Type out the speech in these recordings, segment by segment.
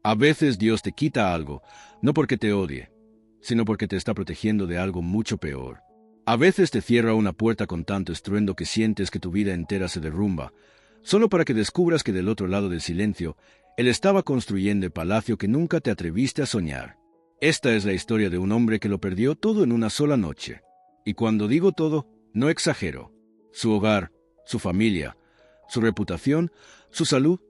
A veces Dios te quita algo, no porque te odie, sino porque te está protegiendo de algo mucho peor. A veces te cierra una puerta con tanto estruendo que sientes que tu vida entera se derrumba, solo para que descubras que del otro lado del silencio, Él estaba construyendo el palacio que nunca te atreviste a soñar. Esta es la historia de un hombre que lo perdió todo en una sola noche. Y cuando digo todo, no exagero. Su hogar, su familia, su reputación, su salud,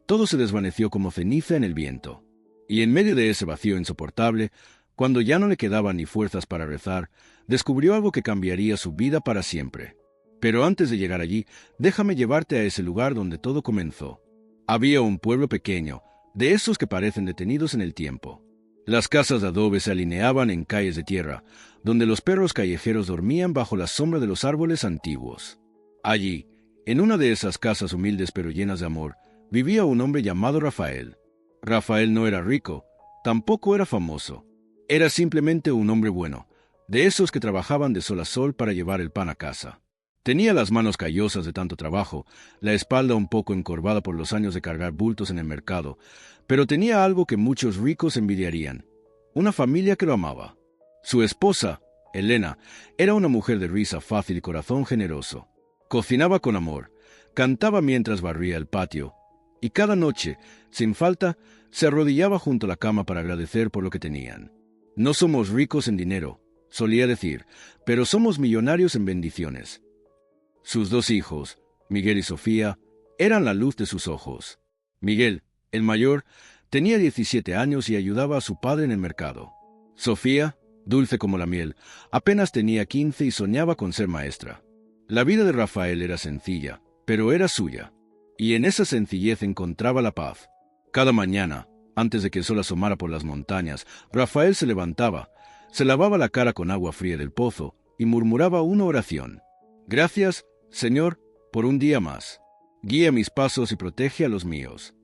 todo se desvaneció como ceniza en el viento. Y en medio de ese vacío insoportable, cuando ya no le quedaban ni fuerzas para rezar, descubrió algo que cambiaría su vida para siempre. Pero antes de llegar allí, déjame llevarte a ese lugar donde todo comenzó. Había un pueblo pequeño, de esos que parecen detenidos en el tiempo. Las casas de adobe se alineaban en calles de tierra, donde los perros callejeros dormían bajo la sombra de los árboles antiguos. Allí, en una de esas casas humildes pero llenas de amor, vivía un hombre llamado Rafael. Rafael no era rico, tampoco era famoso. Era simplemente un hombre bueno, de esos que trabajaban de sol a sol para llevar el pan a casa. Tenía las manos callosas de tanto trabajo, la espalda un poco encorvada por los años de cargar bultos en el mercado, pero tenía algo que muchos ricos envidiarían: una familia que lo amaba. Su esposa, Elena, era una mujer de risa fácil y corazón generoso. Cocinaba con amor, cantaba mientras barría el patio, y cada noche, sin falta, se arrodillaba junto a la cama para agradecer por lo que tenían. No somos ricos en dinero, solía decir, pero somos millonarios en bendiciones. Sus dos hijos, Miguel y Sofía, eran la luz de sus ojos. Miguel, el mayor, tenía 17 años y ayudaba a su padre en el mercado. Sofía, dulce como la miel, apenas tenía 15 y soñaba con ser maestra. La vida de Rafael era sencilla, pero era suya, y en esa sencillez encontraba la paz. Cada mañana, antes de que el sol asomara por las montañas, Rafael se levantaba, se lavaba la cara con agua fría del pozo y murmuraba una oración. Gracias, Señor, por un día más. Guía mis pasos y protege a los míos.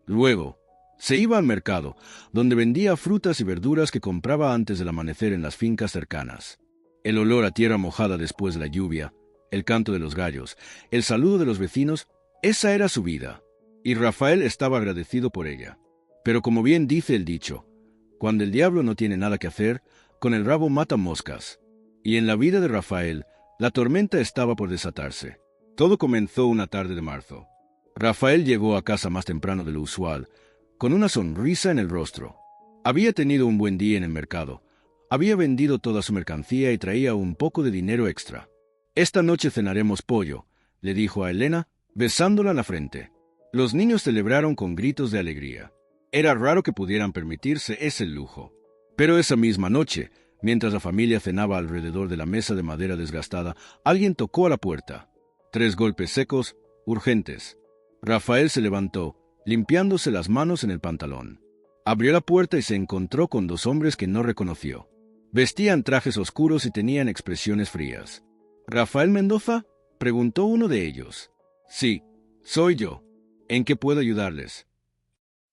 Luego, se iba al mercado, donde vendía frutas y verduras que compraba antes del amanecer en las fincas cercanas. El olor a tierra mojada después de la lluvia, el canto de los gallos, el saludo de los vecinos, esa era su vida, y Rafael estaba agradecido por ella. Pero como bien dice el dicho, cuando el diablo no tiene nada que hacer, con el rabo mata moscas. Y en la vida de Rafael, la tormenta estaba por desatarse. Todo comenzó una tarde de marzo. Rafael llegó a casa más temprano de lo usual, con una sonrisa en el rostro. Había tenido un buen día en el mercado, había vendido toda su mercancía y traía un poco de dinero extra. Esta noche cenaremos pollo, le dijo a Elena, besándola en la frente. Los niños celebraron con gritos de alegría. Era raro que pudieran permitirse ese lujo. Pero esa misma noche, mientras la familia cenaba alrededor de la mesa de madera desgastada, alguien tocó a la puerta. 3 golpes secos, urgentes. Rafael se levantó, limpiándose las manos en el pantalón. Abrió la puerta y se encontró con 2 hombres que no reconoció. Vestían trajes oscuros y tenían expresiones frías. ¿Rafael Mendoza?, preguntó uno de ellos. Sí, soy yo. ¿En qué puedo ayudarles?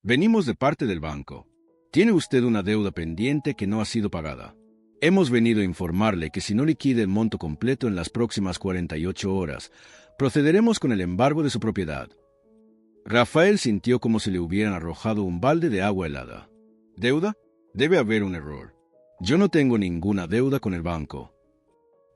Venimos de parte del banco. Tiene usted una deuda pendiente que no ha sido pagada. Hemos venido a informarle que si no liquide el monto completo en las próximas 48 horas, procederemos con el embargo de su propiedad. Rafael sintió como si le hubieran arrojado un balde de agua helada. ¿Deuda? Debe haber un error. Yo no tengo ninguna deuda con el banco.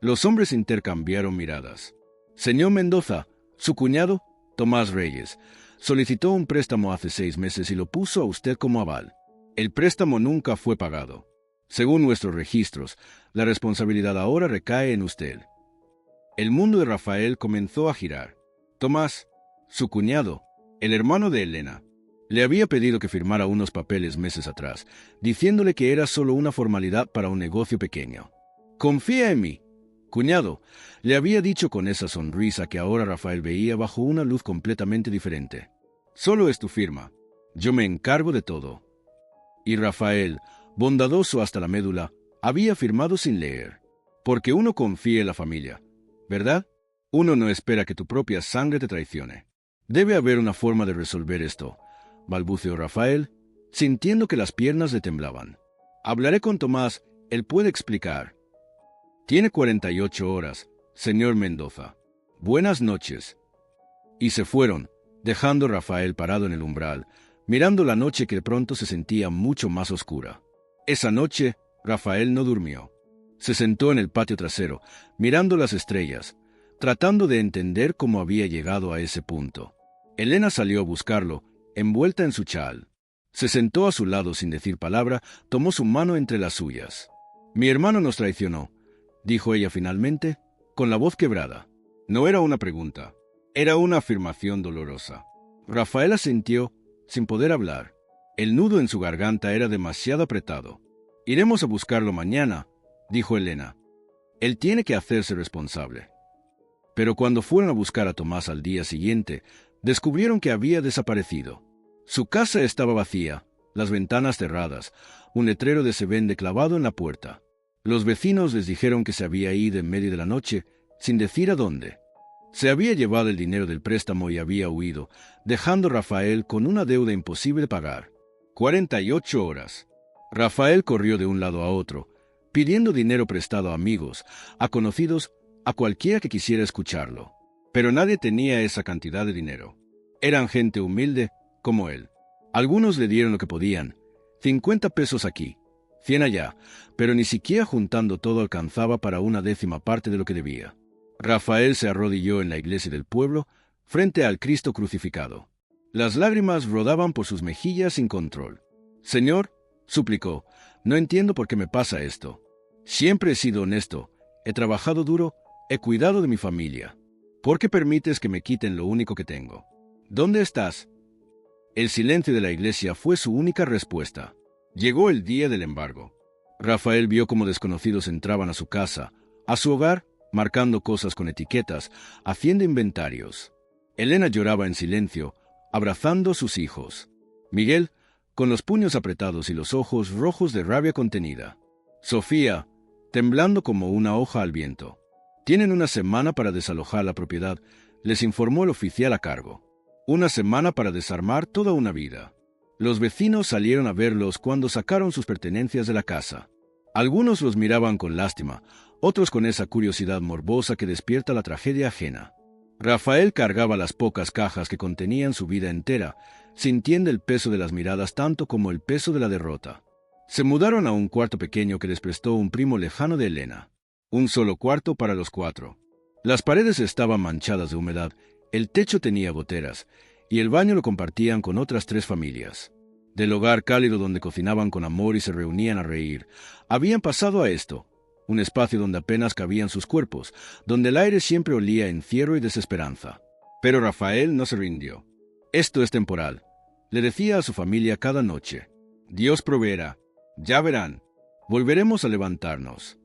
Los hombres intercambiaron miradas. Señor Mendoza, su cuñado, Tomás Reyes, solicitó un préstamo hace 6 meses y lo puso a usted como aval. El préstamo nunca fue pagado. Según nuestros registros, la responsabilidad ahora recae en usted. El mundo de Rafael comenzó a girar. Tomás, su cuñado, el hermano de Elena, le había pedido que firmara unos papeles meses atrás, diciéndole que era solo una formalidad para un negocio pequeño. Confía en mí, cuñado, le había dicho con esa sonrisa que ahora Rafael veía bajo una luz completamente diferente. Solo es tu firma. Yo me encargo de todo. Y Rafael, bondadoso hasta la médula, había firmado sin leer. Porque uno confía en la familia, ¿verdad? Uno no espera que tu propia sangre te traicione. Debe haber una forma de resolver esto, balbuceó Rafael, sintiendo que las piernas le temblaban. Hablaré con Tomás, él puede explicar. Tiene 48 horas, señor Mendoza. Buenas noches. Y se fueron, dejando a Rafael parado en el umbral, mirando la noche que de pronto se sentía mucho más oscura. Esa noche, Rafael no durmió. Se sentó en el patio trasero, mirando las estrellas, tratando de entender cómo había llegado a ese punto. Elena salió a buscarlo, envuelta en su chal. Se sentó a su lado sin decir palabra, tomó su mano entre las suyas. «Mi hermano nos traicionó», dijo ella finalmente, con la voz quebrada. No era una pregunta, era una afirmación dolorosa. Rafael asintió, sin poder hablar. El nudo en su garganta era demasiado apretado. «Iremos a buscarlo mañana», dijo Elena. «Él tiene que hacerse responsable». Pero cuando fueron a buscar a Tomás al día siguiente, descubrieron que había desaparecido. Su casa estaba vacía, las ventanas cerradas, un letrero de «Se vende» clavado en la puerta. Los vecinos les dijeron que se había ido en medio de la noche, sin decir a dónde. Se había llevado el dinero del préstamo y había huido, dejando a Rafael con una deuda imposible de pagar. 48 horas. Rafael corrió de un lado a otro, pidiendo dinero prestado a amigos, a conocidos, a cualquiera que quisiera escucharlo. Pero nadie tenía esa cantidad de dinero. Eran gente humilde, como él. Algunos le dieron lo que podían, 50 pesos aquí, 100 allá, pero ni siquiera juntando todo alcanzaba para una décima parte de lo que debía. Rafael se arrodilló en la iglesia del pueblo, frente al Cristo crucificado. Las lágrimas rodaban por sus mejillas sin control. «Señor», suplicó, «no entiendo por qué me pasa esto. Siempre he sido honesto, he trabajado duro, he cuidado de mi familia. ¿Por qué permites que me quiten lo único que tengo? ¿Dónde estás?» El silencio de la iglesia fue su única respuesta. Llegó el día del embargo. Rafael vio cómo desconocidos entraban a su casa, a su hogar, marcando cosas con etiquetas, haciendo inventarios. Elena lloraba en silencio, abrazando a sus hijos. Miguel, con los puños apretados y los ojos rojos de rabia contenida. Sofía, temblando como una hoja al viento. «Tienen una semana para desalojar la propiedad», les informó el oficial a cargo. «Una semana para desarmar toda una vida». Los vecinos salieron a verlos cuando sacaron sus pertenencias de la casa. Algunos los miraban con lástima, otros con esa curiosidad morbosa que despierta la tragedia ajena. Rafael cargaba las pocas cajas que contenían su vida entera, sintiendo el peso de las miradas tanto como el peso de la derrota. Se mudaron a un cuarto pequeño que les prestó un primo lejano de Elena. Un solo cuarto para los 4. Las paredes estaban manchadas de humedad, el techo tenía goteras, y el baño lo compartían con otras 3 familias. Del hogar cálido donde cocinaban con amor y se reunían a reír, habían pasado a esto, un espacio donde apenas cabían sus cuerpos, donde el aire siempre olía a encierro y desesperanza. Pero Rafael no se rindió. «Esto es temporal», le decía a su familia cada noche. «Dios proveerá. Ya verán. Volveremos a levantarnos».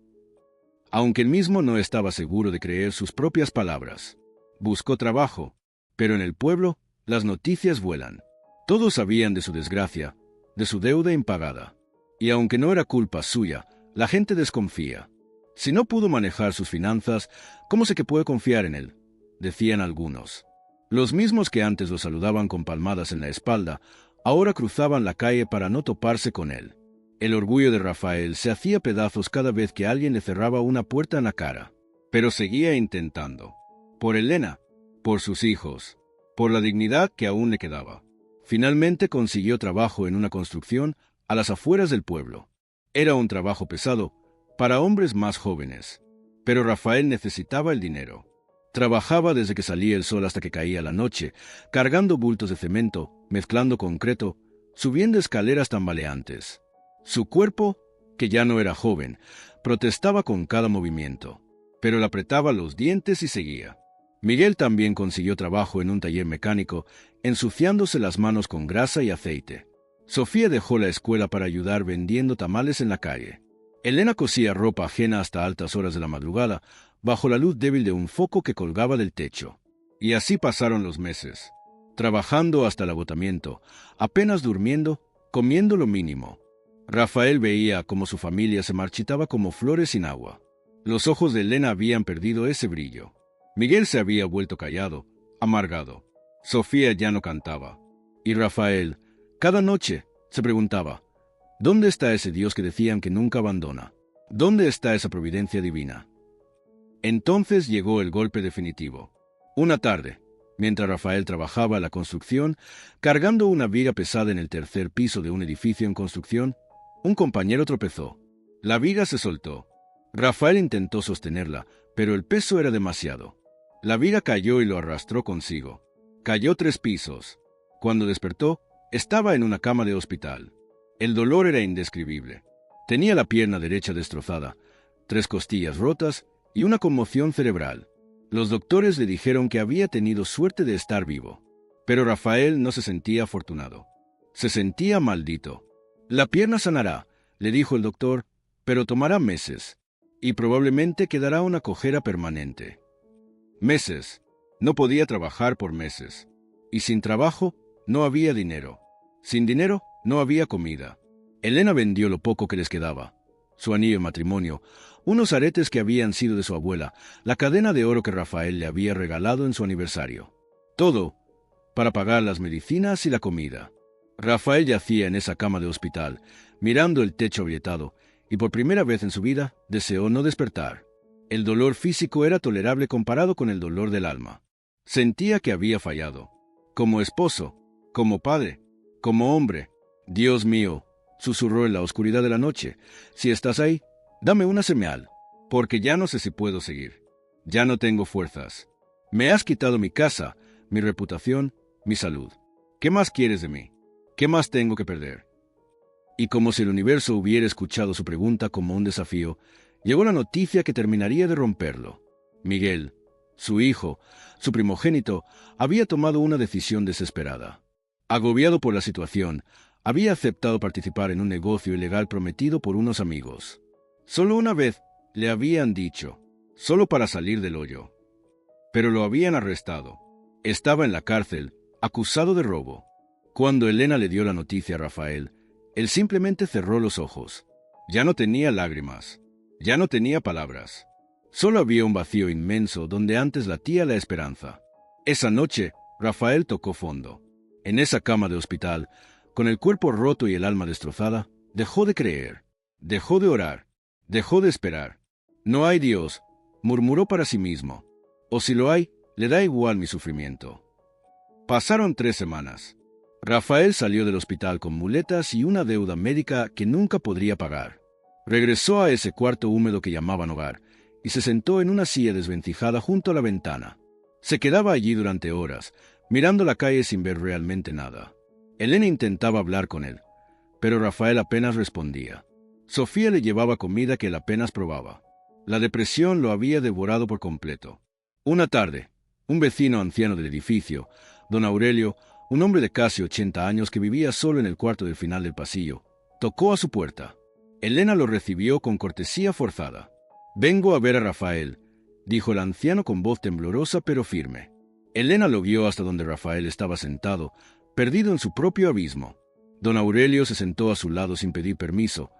Aunque él mismo no estaba seguro de creer sus propias palabras. Buscó trabajo, pero en el pueblo las noticias vuelan. Todos sabían de su desgracia, de su deuda impagada. Y aunque no era culpa suya, la gente desconfía. «Si no pudo manejar sus finanzas, ¿cómo sé que puede confiar en él?», decían algunos. Los mismos que antes lo saludaban con palmadas en la espalda, ahora cruzaban la calle para no toparse con él. El orgullo de Rafael se hacía pedazos cada vez que alguien le cerraba una puerta en la cara. Pero seguía intentando. Por Elena, por sus hijos, por la dignidad que aún le quedaba. Finalmente consiguió trabajo en una construcción a las afueras del pueblo. Era un trabajo pesado, para hombres más jóvenes. Pero Rafael necesitaba el dinero. Trabajaba desde que salía el sol hasta que caía la noche, cargando bultos de cemento, mezclando concreto, subiendo escaleras tambaleantes. Su cuerpo, que ya no era joven, protestaba con cada movimiento, pero le apretaba los dientes y seguía. Miguel también consiguió trabajo en un taller mecánico, ensuciándose las manos con grasa y aceite. Sofía dejó la escuela para ayudar vendiendo tamales en la calle. Elena cosía ropa ajena hasta altas horas de la madrugada, bajo la luz débil de un foco que colgaba del techo. Y así pasaron los meses, trabajando hasta el agotamiento, apenas durmiendo, comiendo lo mínimo. Rafael veía cómo su familia se marchitaba como flores sin agua. Los ojos de Elena habían perdido ese brillo. Miguel se había vuelto callado, amargado. Sofía ya no cantaba. Y Rafael, cada noche, se preguntaba, ¿dónde está ese Dios que decían que nunca abandona? ¿Dónde está esa providencia divina? Entonces llegó el golpe definitivo. Una tarde, Mientras Rafael trabajaba en la construcción, cargando una viga pesada en el tercer piso de un edificio en construcción, un compañero tropezó. La viga se soltó. Rafael intentó sostenerla, pero el peso era demasiado. La viga cayó y lo arrastró consigo. Cayó 3 pisos. Cuando despertó, estaba en una cama de hospital. El dolor era indescribible. Tenía la pierna derecha destrozada, 3 costillas rotas y una conmoción cerebral. Los doctores le dijeron que había tenido suerte de estar vivo. Pero Rafael no se sentía afortunado. Se sentía maldito. La pierna sanará, le dijo el doctor, pero tomará meses. Y probablemente quedará una cojera permanente. Meses. No podía trabajar por meses. Y sin trabajo, no había dinero. Sin dinero, no había comida. Elena vendió lo poco que les quedaba. Su anillo de matrimonio, unos aretes que habían sido de su abuela, la cadena de oro que Rafael le había regalado en su aniversario. Todo para pagar las medicinas y la comida. Rafael yacía en esa cama de hospital, mirando el techo agrietado, y por primera vez en su vida deseó no despertar. El dolor físico era tolerable comparado con el dolor del alma. Sentía que había fallado. Como esposo, como padre, como hombre. Dios mío, susurró en la oscuridad de la noche, si estás ahí, dame una señal, porque ya no sé si puedo seguir. Ya no tengo fuerzas. Me has quitado mi casa, mi reputación, mi salud. ¿Qué más quieres de mí? ¿Qué más tengo que perder? Y como si el universo hubiera escuchado su pregunta como un desafío, llegó la noticia que terminaría de romperlo. Miguel, su hijo, su primogénito, había tomado una decisión desesperada. Agobiado por la situación, había aceptado participar en un negocio ilegal prometido por unos amigos. Solo una vez le habían dicho, solo para salir del hoyo. Pero lo habían arrestado. Estaba en la cárcel, acusado de robo. Cuando Elena le dio la noticia a Rafael, él simplemente cerró los ojos. Ya no tenía lágrimas. Ya no tenía palabras. Solo había un vacío inmenso donde antes latía la esperanza. Esa noche, Rafael tocó fondo. En esa cama de hospital, con el cuerpo roto y el alma destrozada, dejó de creer, dejó de orar, dejó de esperar. No hay Dios, murmuró para sí mismo. O si lo hay, le da igual mi sufrimiento. Pasaron 3 semanas. Rafael salió del hospital con muletas y una deuda médica que nunca podría pagar. Regresó a ese cuarto húmedo que llamaban hogar y se sentó en una silla desvencijada junto a la ventana. Se quedaba allí durante horas, mirando la calle sin ver realmente nada. Elena intentaba hablar con él, pero Rafael apenas respondía. Sofía le llevaba comida que él apenas probaba. La depresión lo había devorado por completo. Una tarde, un vecino anciano del edificio, don Aurelio, un hombre de casi 80 años que vivía solo en el cuarto del final del pasillo, tocó a su puerta. Elena lo recibió con cortesía forzada. «Vengo a ver a Rafael», dijo el anciano con voz temblorosa pero firme. Elena lo guió hasta donde Rafael estaba sentado, perdido en su propio abismo. Don Aurelio se sentó a su lado sin pedir permiso,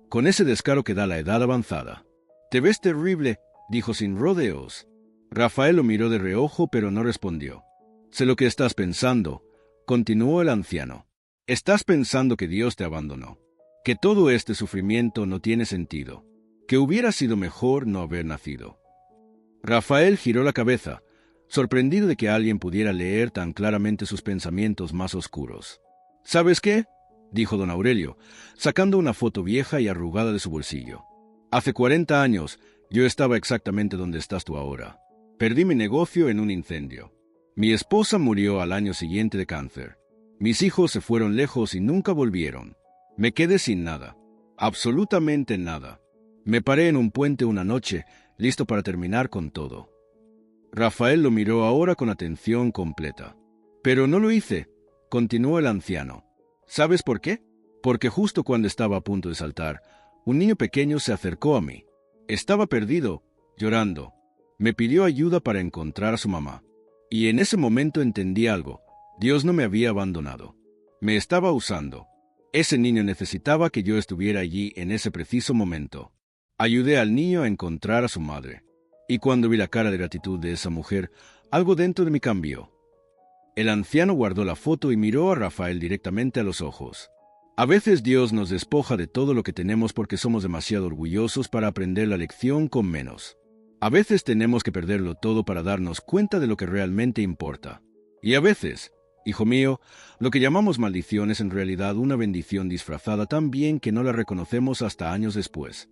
con ese descaro que da la edad avanzada. «Te ves terrible», dijo sin rodeos. Rafael lo miró de reojo pero no respondió. «Sé lo que estás pensando», continuó el anciano. «Estás pensando que Dios te abandonó, que todo este sufrimiento no tiene sentido, que hubiera sido mejor no haber nacido». Rafael giró la cabeza, sorprendido de que alguien pudiera leer tan claramente sus pensamientos más oscuros. «¿Sabes qué?», dijo don Aurelio, sacando una foto vieja y arrugada de su bolsillo. «Hace 40 años yo estaba exactamente donde estás tú ahora. Perdí mi negocio en un incendio. Mi esposa murió al año siguiente de cáncer. Mis hijos se fueron lejos y nunca volvieron. Me quedé sin nada, absolutamente nada. Me paré en un puente una noche, listo para terminar con todo». Rafael lo miró ahora con atención completa. «Pero no lo hice», continuó el anciano. «¿Sabes por qué? Porque justo cuando estaba a punto de saltar, un niño pequeño se acercó a mí. Estaba perdido, llorando. Me pidió ayuda para encontrar a su mamá. Y en ese momento entendí algo. Dios no me había abandonado. Me estaba usando. Ese niño necesitaba que yo estuviera allí en ese preciso momento. Ayudé al niño a encontrar a su madre. Y cuando vi la cara de gratitud de esa mujer, algo dentro de mí cambió». El anciano guardó la foto y miró a Rafael directamente a los ojos. A veces Dios nos despoja de todo lo que tenemos porque somos demasiado orgullosos para aprender la lección con menos. A veces tenemos que perderlo todo para darnos cuenta de lo que realmente importa. Y a veces, hijo mío, lo que llamamos maldición es en realidad una bendición disfrazada tan bien que no la reconocemos hasta años después.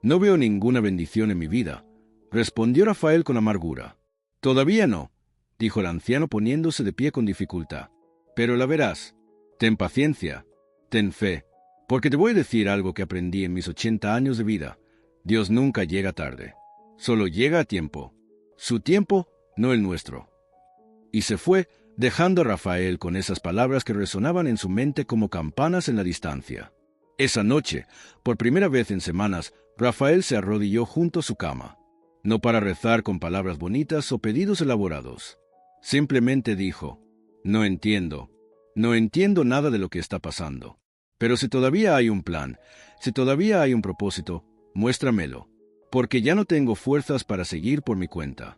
No veo ninguna bendición en mi vida, respondió Rafael con amargura. Todavía no, dijo el anciano poniéndose de pie con dificultad. Pero la verás. Ten paciencia, ten fe, porque te voy a decir algo que aprendí en mis 80 años de vida. Dios nunca llega tarde, solo llega a tiempo. Su tiempo, no el nuestro. Y se fue, dejando a Rafael con esas palabras que resonaban en su mente como campanas en la distancia. Esa noche, por primera vez en semanas, Rafael se arrodilló junto a su cama, no para rezar con palabras bonitas o pedidos elaborados. Simplemente dijo: no entiendo nada de lo que está pasando. Pero si todavía hay un plan, si todavía hay un propósito, muéstramelo, porque ya no tengo fuerzas para seguir por mi cuenta.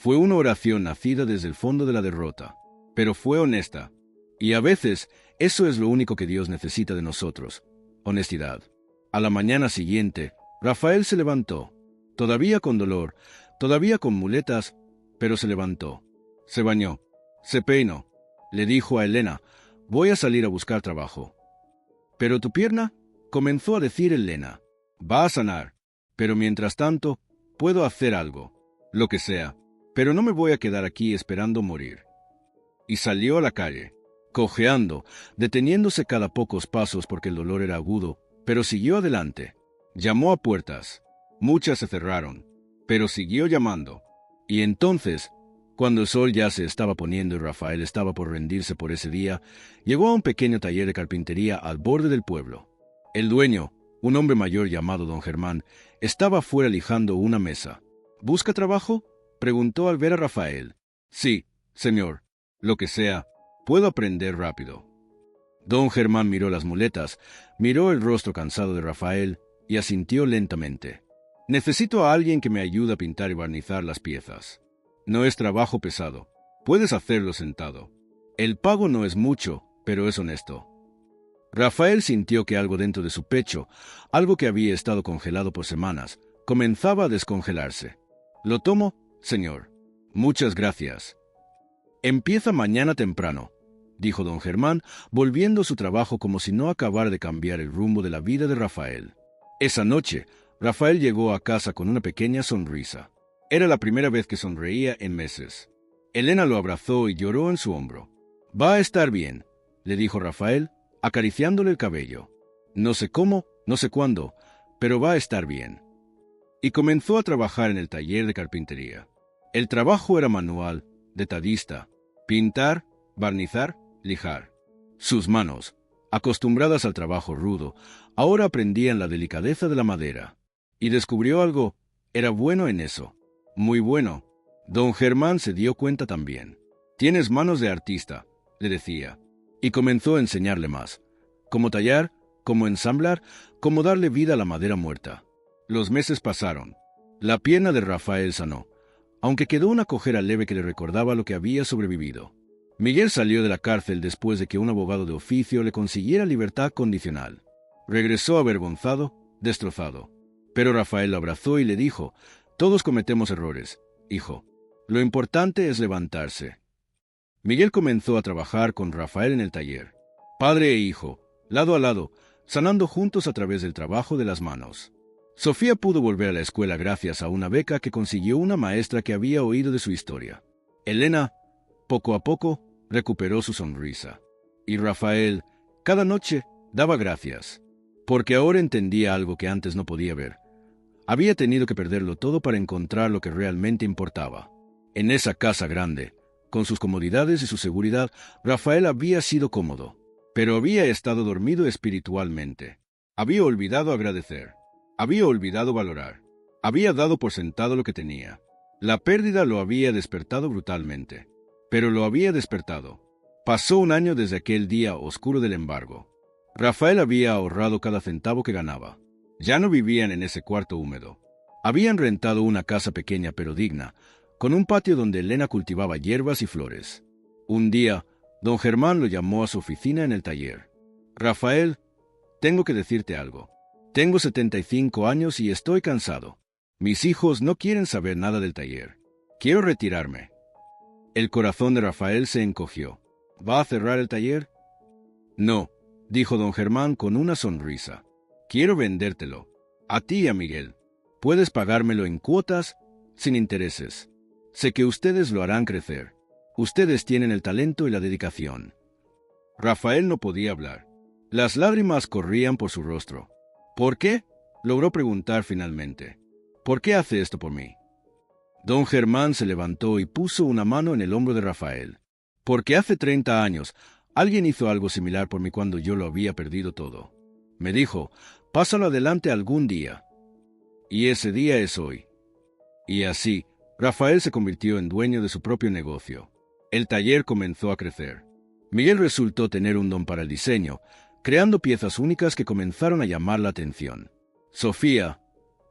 Fue una oración nacida desde el fondo de la derrota, pero fue honesta. Y a veces, eso es lo único que Dios necesita de nosotros: honestidad. A la mañana siguiente, Rafael se levantó, todavía con dolor, todavía con muletas, pero se levantó. Se bañó, se peinó, le dijo a Elena: voy a salir a buscar trabajo. ¿Pero tu pierna? Comenzó a decir Elena. Va a sanar, pero mientras tanto, puedo hacer algo, lo que sea, pero no me voy a quedar aquí esperando morir. Y salió a la calle, cojeando, deteniéndose cada pocos pasos porque el dolor era agudo, pero siguió adelante. Llamó a puertas. Muchas se cerraron, pero siguió llamando. Y entonces, cuando el sol ya se estaba poniendo y Rafael estaba por rendirse por ese día, llegó a un pequeño taller de carpintería al borde del pueblo. El dueño, un hombre mayor llamado don Germán, estaba afuera lijando una mesa. ¿Busca trabajo?, preguntó al ver a Rafael. Sí, señor, lo que sea, puedo aprender rápido. Don Germán miró las muletas, miró el rostro cansado de Rafael y asintió lentamente. Necesito a alguien que me ayude a pintar y barnizar las piezas. No es trabajo pesado. Puedes hacerlo sentado. El pago no es mucho, pero es honesto. Rafael sintió que algo dentro de su pecho, algo que había estado congelado por semanas, comenzaba a descongelarse. Lo tomo, señor. Muchas gracias. Empieza mañana temprano, dijo don Germán, volviendo a su trabajo como si no acabara de cambiar el rumbo de la vida de Rafael. Esa noche, Rafael llegó a casa con una pequeña sonrisa. Era la primera vez que sonreía en meses. Elena lo abrazó y lloró en su hombro. Va a estar bien, le dijo Rafael, acariciándole el cabello. No sé cómo, no sé cuándo, pero va a estar bien. Y comenzó a trabajar en el taller de carpintería. El trabajo era manual, detallista: pintar, barnizar, lijar. Sus manos, acostumbradas al trabajo rudo, ahora aprendían la delicadeza de la madera. Y descubrió algo: era bueno en eso. Muy bueno. Don Germán se dio cuenta también. Tienes manos de artista, le decía. Y comenzó a enseñarle más. Cómo tallar, cómo ensamblar, cómo darle vida a la madera muerta. Los meses pasaron. La pierna de Rafael sanó, aunque quedó una cojera leve que le recordaba lo que había sobrevivido. Miguel salió de la cárcel después de que un abogado de oficio le consiguiera libertad condicional. Regresó avergonzado, destrozado. Pero Rafael lo abrazó y le dijo: todos cometemos errores, hijo. Lo importante es levantarse. Miguel comenzó a trabajar con Rafael en el taller. Padre e hijo, lado a lado, sanando juntos a través del trabajo de las manos. Sofía pudo volver a la escuela gracias a una beca que consiguió una maestra que había oído de su historia. Elena, poco a poco, recuperó su sonrisa. Y Rafael, cada noche, daba gracias, porque ahora entendía algo que antes no podía ver. Había tenido que perderlo todo para encontrar lo que realmente importaba. En esa casa grande, con sus comodidades y su seguridad, Rafael había sido cómodo, pero había estado dormido espiritualmente. Había olvidado agradecer. Había olvidado valorar. Había dado por sentado lo que tenía. La pérdida lo había despertado brutalmente. Pero lo había despertado. Pasó un año desde aquel día oscuro del embargo. Rafael había ahorrado cada centavo que ganaba. Ya no vivían en ese cuarto húmedo. Habían rentado una casa pequeña pero digna, con un patio donde Elena cultivaba hierbas y flores. Un día, don Germán lo llamó a su oficina en el taller. Rafael, tengo que decirte algo. Tengo 75 años y estoy cansado. Mis hijos no quieren saber nada del taller. Quiero retirarme. El corazón de Rafael se encogió. ¿Va a cerrar el taller? No, dijo don Germán con una sonrisa. Quiero vendértelo. A ti y a Miguel. Puedes pagármelo en cuotas, sin intereses. Sé que ustedes lo harán crecer. Ustedes tienen el talento y la dedicación. Rafael no podía hablar. Las lágrimas corrían por su rostro. ¿Por qué? Logró preguntar finalmente. ¿Por qué hace esto por mí? Don Germán se levantó y puso una mano en el hombro de Rafael. Porque hace 30 años alguien hizo algo similar por mí cuando yo lo había perdido todo. Me dijo, pásalo adelante algún día. Y ese día es hoy. Y así, Rafael se convirtió en dueño de su propio negocio. El taller comenzó a crecer. Miguel resultó tener un don para el diseño, creando piezas únicas que comenzaron a llamar la atención. Sofía,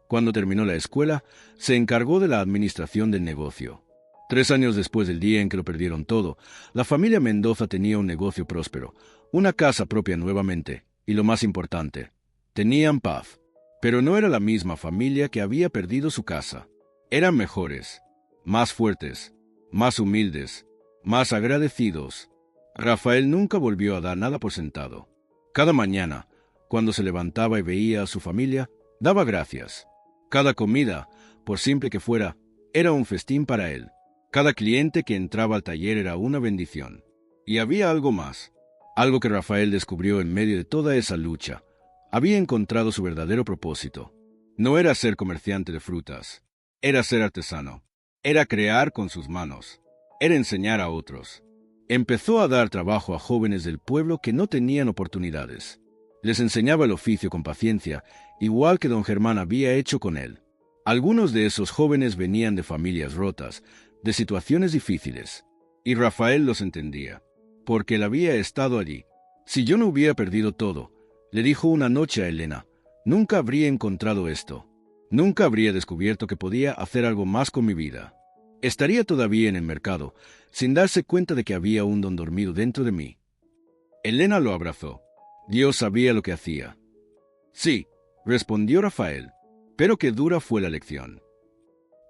cuando terminó la escuela, se encargó de la administración del negocio. 3 años después del día en que lo perdieron todo, la familia Mendoza tenía un negocio próspero, una casa propia nuevamente, y lo más importante, tenían paz. Pero no era la misma familia que había perdido su casa. Eran mejores, más fuertes, más humildes, más agradecidos. Rafael nunca volvió a dar nada por sentado. Cada mañana, cuando se levantaba y veía a su familia, daba gracias. Cada comida, por simple que fuera, era un festín para él. Cada cliente que entraba al taller era una bendición. Y había algo más, algo que Rafael descubrió en medio de toda esa lucha. Había encontrado su verdadero propósito. No era ser comerciante de frutas, era ser artesano, era crear con sus manos, era enseñar a otros. Empezó a dar trabajo a jóvenes del pueblo que no tenían oportunidades. Les enseñaba el oficio con paciencia, igual que don Germán había hecho con él. Algunos de esos jóvenes venían de familias rotas, de situaciones difíciles, y Rafael los entendía, porque él había estado allí. Si yo no hubiera perdido todo, le dijo una noche a Elena, nunca habría encontrado esto. Nunca habría descubierto que podía hacer algo más con mi vida. Estaría todavía en el mercado, sin darse cuenta de que había un don dormido dentro de mí. Elena lo abrazó. Dios sabía lo que hacía. Sí, respondió Rafael, pero qué dura fue la lección.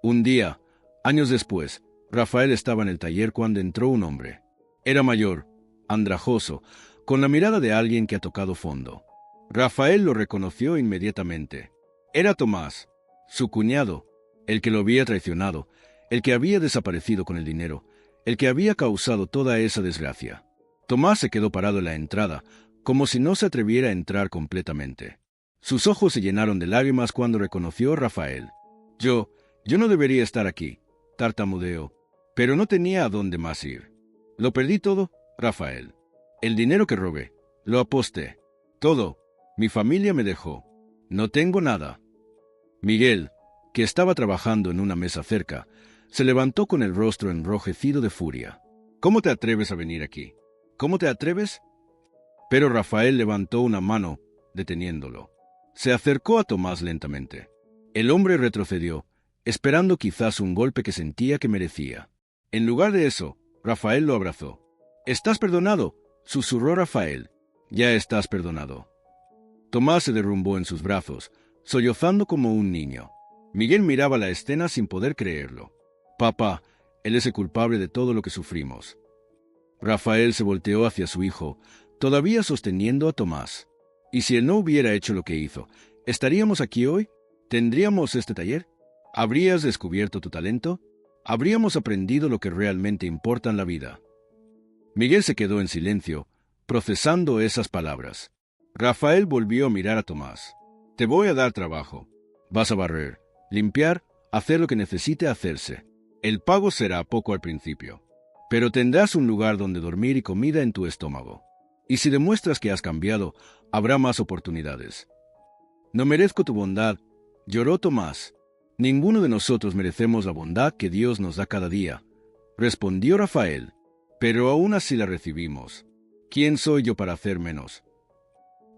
Un día, años después, Rafael estaba en el taller cuando entró un hombre. Era mayor, andrajoso, con la mirada de alguien que ha tocado fondo. Rafael lo reconoció inmediatamente. Era Tomás, su cuñado, el que lo había traicionado, el que había desaparecido con el dinero, el que había causado toda esa desgracia. Tomás se quedó parado en la entrada, como si no se atreviera a entrar completamente. Sus ojos se llenaron de lágrimas cuando reconoció a Rafael. Yo no debería estar aquí, tartamudeó, pero no tenía a dónde más ir. Lo perdí todo, Rafael. El dinero que robé, lo aposté. Todo, mi familia me dejó. No tengo nada. Miguel, que estaba trabajando en una mesa cerca, se levantó con el rostro enrojecido de furia. ¿Cómo te atreves a venir aquí? ¿Cómo te atreves? Pero Rafael levantó una mano, deteniéndolo. Se acercó a Tomás lentamente. El hombre retrocedió, esperando quizás un golpe que sentía que merecía. En lugar de eso, Rafael lo abrazó. «¿Estás perdonado?», susurró Rafael. «Ya estás perdonado». Tomás se derrumbó en sus brazos, sollozando como un niño. Miguel miraba la escena sin poder creerlo. «Papá, él es el culpable de todo lo que sufrimos». Rafael se volteó hacia su hijo, todavía sosteniendo a Tomás. «¿Y si él no hubiera hecho lo que hizo, estaríamos aquí hoy? ¿Tendríamos este taller? ¿Habrías descubierto tu talento? ¿Habríamos aprendido lo que realmente importa en la vida?» Miguel se quedó en silencio, procesando esas palabras. Rafael volvió a mirar a Tomás. «Te voy a dar trabajo. Vas a barrer, limpiar, hacer lo que necesite hacerse. El pago será poco al principio, pero tendrás un lugar donde dormir y comida en tu estómago. Y si demuestras que has cambiado, habrá más oportunidades». «No merezco tu bondad», lloró Tomás. «Ninguno de nosotros merecemos la bondad que Dios nos da cada día», respondió Rafael. «Pero aún así la recibimos. ¿Quién soy yo para hacer menos?».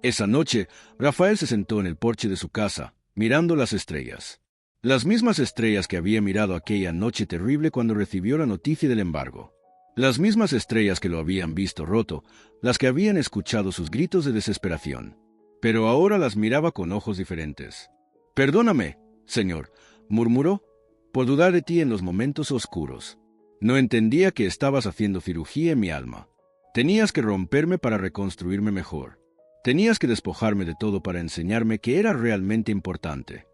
Esa noche, Rafael se sentó en el porche de su casa, mirando las estrellas. Las mismas estrellas que había mirado aquella noche terrible cuando recibió la noticia del embargo. Las mismas estrellas que lo habían visto roto, las que habían escuchado sus gritos de desesperación. Pero ahora las miraba con ojos diferentes. «Perdóname, Señor», murmuró, «por dudar de ti en los momentos oscuros. No entendía que estabas haciendo cirugía en mi alma. Tenías que romperme para reconstruirme mejor. Tenías que despojarme de todo para enseñarme que era realmente importante.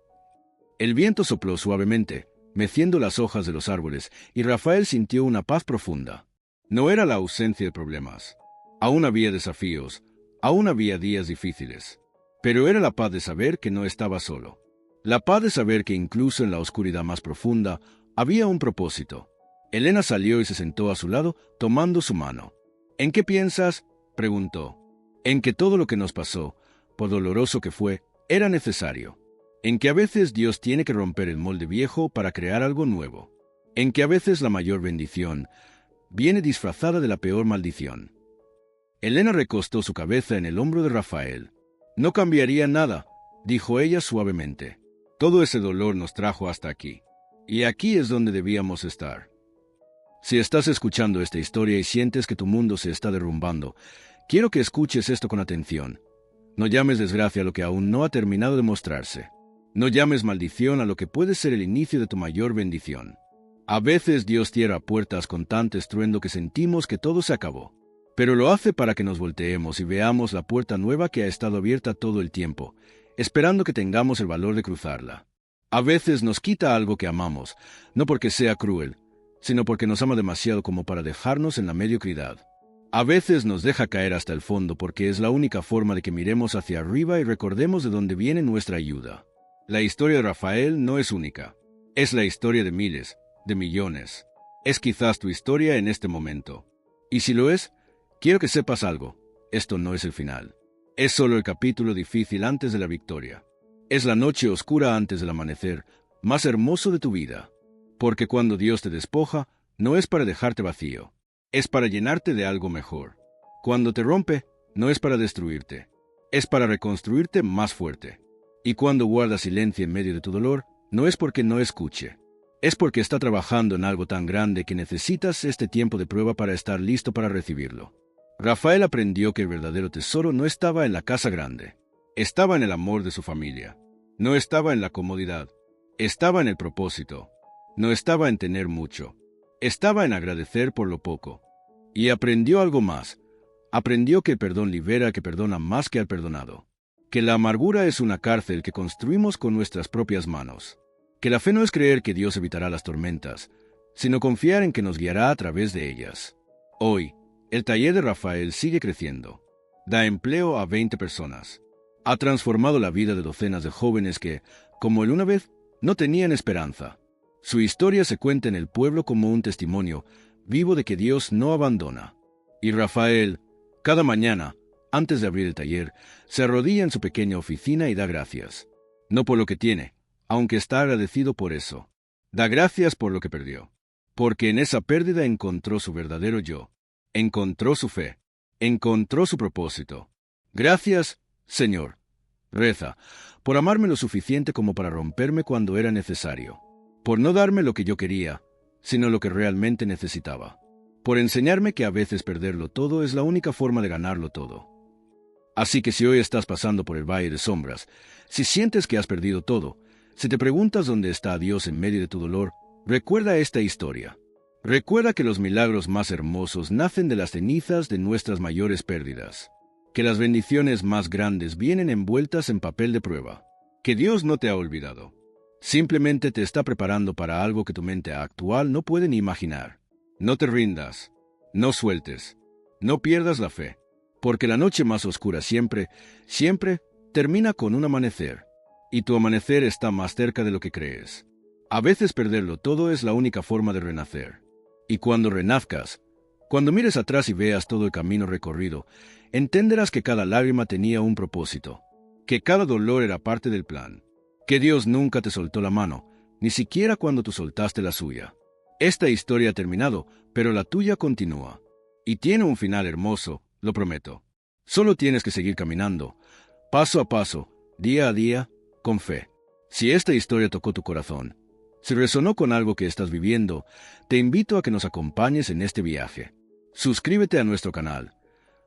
El viento sopló suavemente, meciendo las hojas de los árboles, y Rafael sintió una paz profunda. No era la ausencia de problemas. Aún había desafíos, aún había días difíciles. Pero era la paz de saber que no estaba solo. La paz de saber que incluso en la oscuridad más profunda había un propósito. Elena salió y se sentó a su lado, tomando su mano. ¿En qué piensas?, preguntó. En que todo lo que nos pasó, por doloroso que fue, era necesario. En que a veces Dios tiene que romper el molde viejo para crear algo nuevo. En que a veces la mayor bendición viene disfrazada de la peor maldición. Elena recostó su cabeza en el hombro de Rafael. No cambiaría nada, dijo ella suavemente. Todo ese dolor nos trajo hasta aquí. Y aquí es donde debíamos estar. Si estás escuchando esta historia y sientes que tu mundo se está derrumbando, quiero que escuches esto con atención. No llames desgracia a lo que aún no ha terminado de mostrarse. No llames maldición a lo que puede ser el inicio de tu mayor bendición. A veces Dios cierra puertas con tanto estruendo que sentimos que todo se acabó. Pero lo hace para que nos volteemos y veamos la puerta nueva que ha estado abierta todo el tiempo, esperando que tengamos el valor de cruzarla. A veces nos quita algo que amamos, no porque sea cruel, sino porque nos ama demasiado como para dejarnos en la mediocridad. A veces nos deja caer hasta el fondo porque es la única forma de que miremos hacia arriba y recordemos de dónde viene nuestra ayuda. La historia de Rafael no es única. Es la historia de miles, de millones. Es quizás tu historia en este momento. Y si lo es, quiero que sepas algo. Esto no es el final. Es solo el capítulo difícil antes de la victoria. Es la noche oscura antes del amanecer, más hermoso de tu vida. Porque cuando Dios te despoja, no es para dejarte vacío. Es para llenarte de algo mejor. Cuando te rompe, no es para destruirte. Es para reconstruirte más fuerte. Y cuando guarda silencio en medio de tu dolor, no es porque no escuche. Es porque está trabajando en algo tan grande que necesitas este tiempo de prueba para estar listo para recibirlo. Rafael aprendió que el verdadero tesoro no estaba en la casa grande. Estaba en el amor de su familia. No estaba en la comodidad. Estaba en el propósito. No estaba en tener mucho. Estaba en agradecer por lo poco. Y aprendió algo más. Aprendió que el perdón libera, que perdona más que al perdonado. Que la amargura es una cárcel que construimos con nuestras propias manos. Que la fe no es creer que Dios evitará las tormentas, sino confiar en que nos guiará a través de ellas. Hoy, el taller de Rafael sigue creciendo. Da empleo a 20 personas. Ha transformado la vida de docenas de jóvenes que, como él una vez, no tenían esperanza. Su historia se cuenta en el pueblo como un testimonio vivo de que Dios no abandona. Y Rafael, cada mañana, antes de abrir el taller, se arrodilla en su pequeña oficina y da gracias. No por lo que tiene, aunque está agradecido por eso. Da gracias por lo que perdió. Porque en esa pérdida encontró su verdadero yo. Encontró su fe. Encontró su propósito. Gracias, Señor. Reza, por amarme lo suficiente como para romperme cuando era necesario. Por no darme lo que yo quería, sino lo que realmente necesitaba. Por enseñarme que a veces perderlo todo es la única forma de ganarlo todo. Así que si hoy estás pasando por el valle de sombras, si sientes que has perdido todo, si te preguntas dónde está Dios en medio de tu dolor, recuerda esta historia. Recuerda que los milagros más hermosos nacen de las cenizas de nuestras mayores pérdidas. Que las bendiciones más grandes vienen envueltas en papel de prueba. Que Dios no te ha olvidado. Simplemente te está preparando para algo que tu mente actual no puede ni imaginar. No te rindas. No sueltes. No pierdas la fe. Porque la noche más oscura siempre, siempre termina con un amanecer. Y tu amanecer está más cerca de lo que crees. A veces perderlo todo es la única forma de renacer. Y cuando renazcas, cuando mires atrás y veas todo el camino recorrido, entenderás que cada lágrima tenía un propósito, que cada dolor era parte del plan, que Dios nunca te soltó la mano, ni siquiera cuando tú soltaste la suya. Esta historia ha terminado, pero la tuya continúa. Y tiene un final hermoso, lo prometo. Solo tienes que seguir caminando, paso a paso, día a día, con fe. Si esta historia tocó tu corazón, si resonó con algo que estás viviendo, te invito a que nos acompañes en este viaje. Suscríbete a nuestro canal,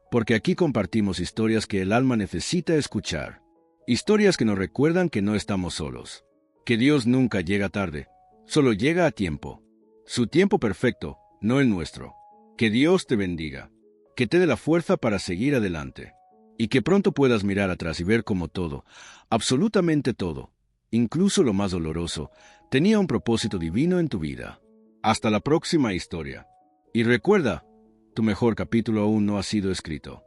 porque aquí compartimos historias que el alma necesita escuchar. Historias que nos recuerdan que no estamos solos, que Dios nunca llega tarde, solo llega a tiempo. Su tiempo perfecto, no el nuestro. Que Dios te bendiga, que te dé la fuerza para seguir adelante, y que pronto puedas mirar atrás y ver cómo todo, absolutamente todo, incluso lo más doloroso, tenía un propósito divino en tu vida. Hasta la próxima historia. Y recuerda, tu mejor capítulo aún no ha sido escrito.